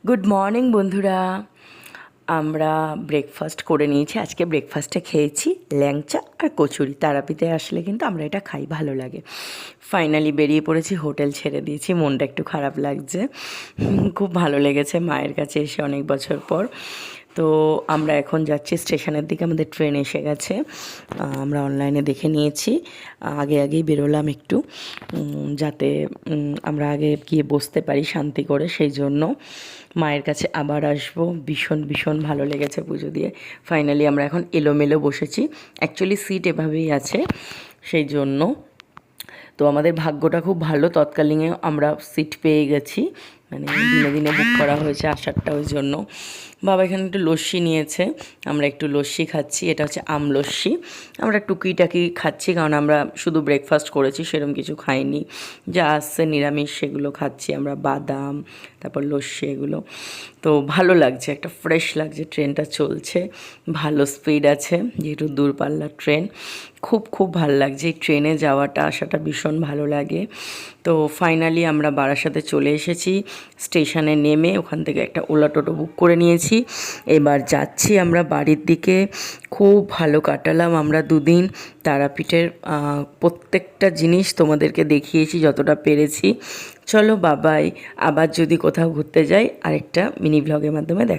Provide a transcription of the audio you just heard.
Good morning বন্ধুরা। আমরা breakfast করে নিয়েছি। আজকে ব্রেকফাস্টে খেয়েছি ল্যাংচা আর কচুরি। তারাপীঠে আসলে কিন্তু আমরা এটা খাই, ভালো লাগে। ফাইনালি বেরিয়ে পড়েছি, হোটেল ছেড়ে দিয়েছি, মনটা একটু খারাপ লাগছে। খুব ভালো লেগেছে মায়ের কাছে এসে অনেক বছর পর। তো আমরা এখন যাচ্ছি স্টেশনের দিকে, আমাদের ট্রেন এসে গেছে। আমরা অনলাইনে দেখে নিয়েছি, আগেই বেরোলাম একটু, যাতে আমরা আগে গিয়ে বসতে পারি শান্তি করে। সেই জন্য মায়ের কাছে আবার আসবো। ভীষণ ভীষণ ভালো লেগেছে পুজো দিয়ে। ফাইনালি আমরা এখন এলোমেলো বসেছি, অ্যাকচুয়ালি সিট এভাবেই আছে, সেই জন্য। তো আমাদের ভাগ্যটা খুব ভালো, তৎকালীনে আমরা সিট পেয়ে গেছি, মানে দিনে দিনে বুক করা হয়েছে আসারটা, ওই জন্য। বাবা এখানে একটু লস্যি নিয়েছে, আমরা একটু লস্যি খাচ্ছি। এটা হচ্ছে আমলস্যি। আমরা টুকিটাকি খাচ্ছি, কারণ আমরা শুধু ব্রেকফাস্ট করেছি, সেরকম কিছু খাইনি। যা আসছে নিরামিষ সেগুলো খাচ্ছি আমরা, বাদাম, তারপর লস্যি, এগুলো। তো ভালো লাগছে, একটা ফ্রেশ লাগছে। ট্রেনটা চলছে, ভালো স্পিড আছে, যেহেতু দূরপাল্লার ট্রেন। খুব ভালো লাগছে এই ট্রেনে যাওয়াটা আসাটা, ভীষণ ভালো লাগে। তো ফাইনালি আমরা বারাসাতে চলে এসেছি। স্টেশনে নেমে ওখান থেকে একটা ওলা টোটো বুক করে নিয়েছি। এবার যাচ্ছি আমরা বাড়ির দিকে। খুব ভালো কাটালাম আমরা দুদিন। তারাপীঠের প্রত্যেকটা জিনিস তোমাদেরকে দেখিয়েছি যতটা পেরেছি। চলো বাবাই, আবার যদি কোথাও ঘুরতে যাই আরেকটা মিনি ব্লগের মাধ্যমে দেখা।